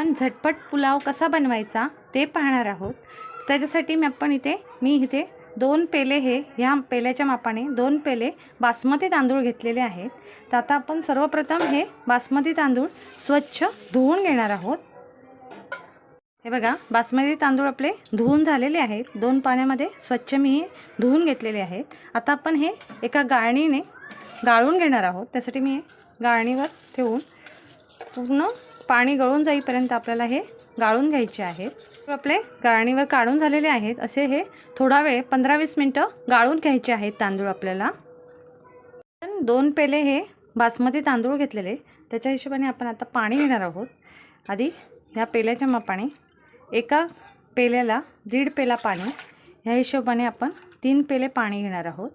आपण झटपट पुलाव कसा बनवायचा ते पाहणार आहोत। त्याच्यासाठी मी इथे 2 पेले ह्या पेल्याच्या मापाने 2 पेले बासमती तांदूळ घेतलेले आहेत। तर आता आपण सर्वप्रथम हे बासमती तांदूळ स्वच्छ धुवून घेणार आहोत। हे बघा, बासमती तांदूळ आपले धुवून झालेले आहेत। 2 पाण्यामध्ये स्वच्छ मी धुवून घेतलेले आहेत। आता आपण हे एका गाळणीने गाळून घेणार आहोत। त्यासाठी मी गाळणीवर ठेवून पूर्ण पाणी गळून जाईपर्यंत आपल्याला हे गाळून घ्यायचे आहेत। आपले गाळणीवर काढून झालेले आहेत। असे हे थोडा वेळ 15-20 मिनिटं गाळून घ्यायचे आहेत तांदूळ आपल्याला। 2 पेले हे बासमती तांदूळ घेतलेले, त्याच्या हिशोबाने आपण आता पाणी घेणार आहोत। आधी ह्या पेल्याच्या मापाने एका पेल्याला 1.5 पेला पाणी, ह्या हिशोबाने आपण 3 पेले पाणी घेणार आहोत।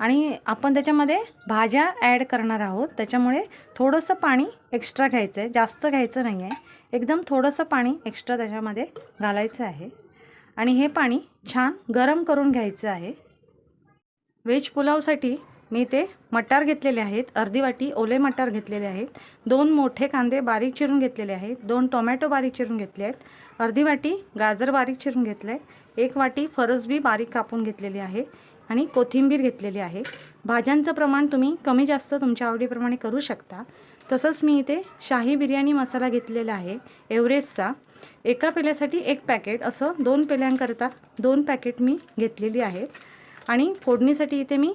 आणि आपण त्याच्यामध्ये भाज्या ॲड करणार आहोत, त्याच्यामुळे थोडंसं पाणी एक्स्ट्रा घ्यायचं आहे, जास्त घ्यायचं नाही आहे। एकदम थोडंसं पाणी एक्स्ट्रा त्याच्यामध्ये घालायचं आहे आणि हे पाणी छान गरम करून घ्यायचं आहे। व्हेज पुलावसाठी मी ते मटार घेतलेले आहेत, अर्धी वाटी ओले मटार घेतलेले आहेत। 2 मोठे कांदे बारीक चिरून घेतलेले आहेत। 2 टोमॅटो बारीक चिरून घेतले आहेत। अर्धी वाटी गाजर बारीक चिरून घेतले आहे। 1 वाटी फरसबी बारीक कापून घेतलेली आहे आणि कोथिंबीर घेतलेली आहे। भाज्यांचं प्रमाण तुम्ही कमी जास्त तुमच्या आवडीप्रमाणे करू शकता। तसंच मी इथे शाही बिर्याणी मसाला घेतलेला आहे एव्हरेस्टचा। एका पेल्यासाठी 1 पॅकेट, असं 2 पेल्यांकरता 2 पॅकेट मी घेतलेली आहे। आणि फोडणीसाठी इथे मी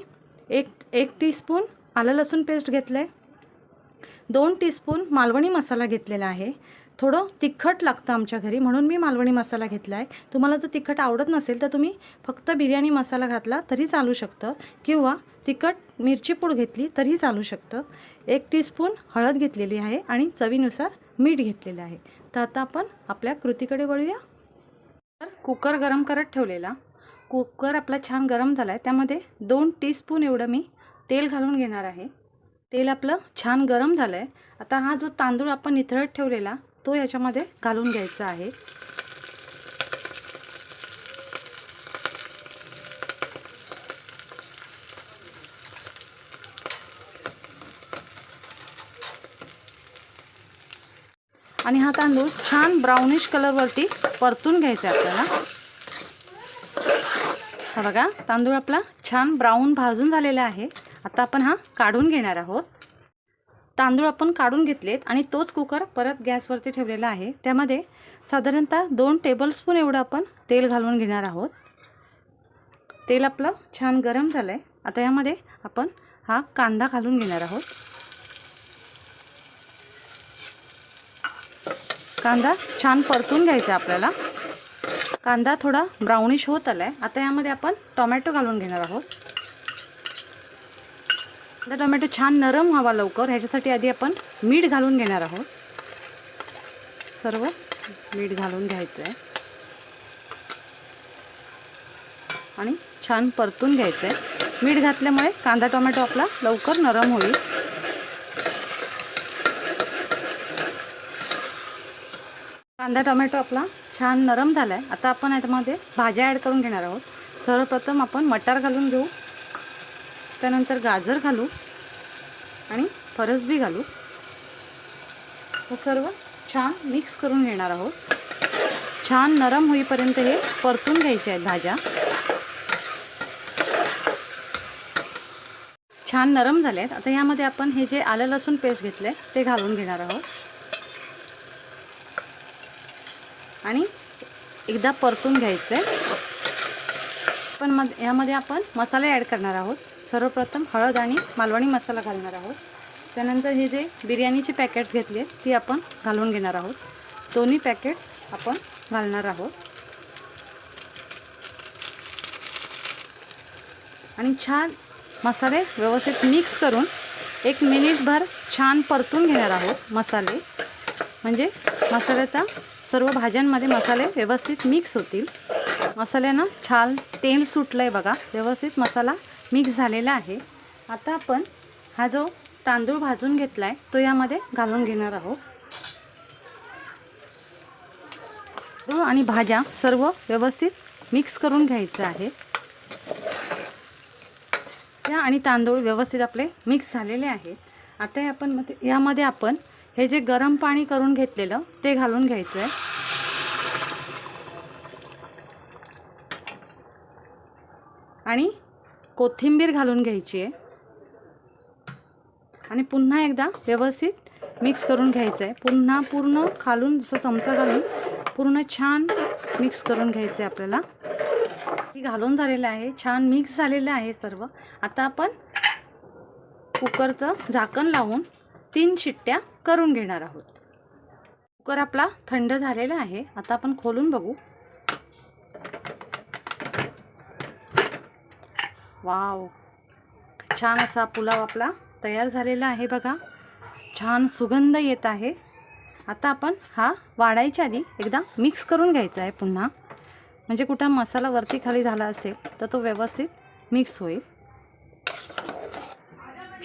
1 टीस्पून आलं लसूण पेस्ट घेतलं आहे। 2 टीस्पून मालवणी मसाला घेतलेला आहे। थोडं तिखट लागतं आमच्या घरी, म्हणून मी मालवणी मसाला घेतला आहे। तुम्हाला जर तिखट आवडत नसेल तर तुम्ही फक्त बिर्याणी मसाला घातला तरी चालू शकतं, किंवा तिखट मिरची पूड घेतली तरी चालू शकतं। 1 टीस्पून हळद घेतलेली आहे आणि चवीनुसार मीठ घेतलेलं आहे। तर आता आपण आपल्या कृतीकडे वळूया। तर कुकर गरम करत ठेवलेला, कुकर आपला छान गरम झाला आहे। त्यामध्ये 2 टीस्पून एवढं मी तेल घालून घेणार आहे। तेल आपलं छान गरम झालं आहे। आता हा जो तांदूळ आपण निथळत ठेवलेला तो याच्यामध्ये घालून घ्यायचा आहे। आणि हा तांदूळ छान ब्राउनिश कलरवरती परतून घ्यायचा आहे आपल्याला। हा बघा, तांदूळ आपला छान ब्राऊन भाजून झालेला आहे। आता आपण हा काढून घेणार आहोत। तांदूळ आपण काढून घेतलेत आणि तोच कुकर परत गॅसवरती ठेवलेला आहे। त्यामध्ये साधारणतः 2 टेबलस्पून एवढं आपण तेल घालून घेणार आहोत। तेल आपलं छान गरम झालं आहे। आता यामध्ये आपण हा कांदा घालून घेणार आहोत। कांदा छान परतून घ्यायचा आपल्याला। कांदा थोडा ब्राउनिश होत आला आहे। आता यामध्ये आपण टोमॅटो घालून घेणार आहोत। आता टोमॅटो छान नरम व्हावा लवकर, ह्याच्यासाठी आधी आपण मीठ घालून घेणार आहोत। सर्व मीठ घालून घ्यायचं आहे आणि छान परतून घ्यायचं आहे। मीठ घातल्यामुळे कांदा टोमॅटो आपला लवकर नरम होईल। कांदा टोमॅटो आपला छान नरम झाला आहे। आता आपण याच्यामध्ये भाज्या ॲड करून घेणार आहोत। सर्वप्रथम आपण मटार घालून घेऊ, त्यानंतर गाजर घालू आणि फरसबी घालू। हे सर्व छान मिक्स करून घेणार आहोत। छान नरम होईपर्यंत हे परतून घ्यायचे आहेत भाज्या। छान नरम झाले आहेत। आता यामध्ये आपण हे जे आलं लसूण पेस्ट घेतले ते घालून घेणार आहोत आणि एकदा परतून घ्यायचं आहे। पण यामध्ये आपण मसाले ॲड करणार आहोत। सर्वप्रथम हळद आणि मालवणी मसाला घालणार आहोत। त्यानंतर हे जे बिर्याणीचे पॅकेट्स घेतले ती आपण घालून घेणार आहोत। दोन्ही पॅकेट्स आपण घालणार आहोत आणि छान मसाले व्यवस्थित मिक्स करून 1 मिनिटभर छान परतून घेणार आहोत मसाले, म्हणजे मसाल्याचा सर्व भाज्यांमध्ये मसाले व्यवस्थित मिक्स होतील। मसाल्यांना छान तेल सुटलं आहे बघा, व्यवस्थित मसाला मिक्स झालेला आहे। आता आपण हा जो तांदूळ भाजून घेतला आहे तो यामध्ये घालून घेणार आहोत। आणि भाज्या सर्व व्यवस्थित मिक्स करून घ्यायचं आहे। आणि तांदूळ व्यवस्थित आपले मिक्स झालेले आहेत। आता आपण यामध्ये आपण हे जे गरम पाणी करून घेतलेलं ते घालून घ्यायचं आहे आणि कोथिंबीर घालून घ्यायची आहे आणि पुन्हा एकदा व्यवस्थित मिक्स करून घ्यायचं आहे. पुन्हा पूर्ण खालून जसं चमचा घालून पूर्ण छान मिक्स करून घ्यायचं आहे आपल्याला. हे घालून झालेलं आहे, छान मिक्स झालेलं आहे सर्व. आता आपण कुकरचं झाकण लावून 3 शिट्ट्या करून घेणार आहोत. कुकर आपला थंड झालेला आहे. आता आपण खोलून बघू. वाव, छान असा पुलाव आपला तयार झालेला आहे बघा. छान सुगंध येत आहे. आता आपण हा वाढायच्या आधी एकदा मिक्स करून घ्यायचा आहे पुन्हा, म्हणजे कुठं मसाला वरती खाली झाला असेल तर तो व्यवस्थित मिक्स होईल.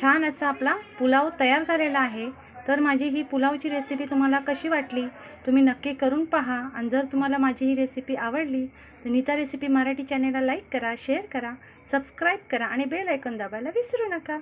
छान असा आपला पुलाव तयार झालेला आहे. तर माझी ही पुलावची रेसिपी तुम्हाला कशी वाटली तुम्ही नक्की करून पहा. आणि जर तुम्हाला माझी ही रेसिपी आवडली तर नीता रेसिपी मराठी चॅनेलला लाईक करा, शेअर करा, सबस्क्राईब करा आणि बेल आयकॉन दाबायला विसरू नका.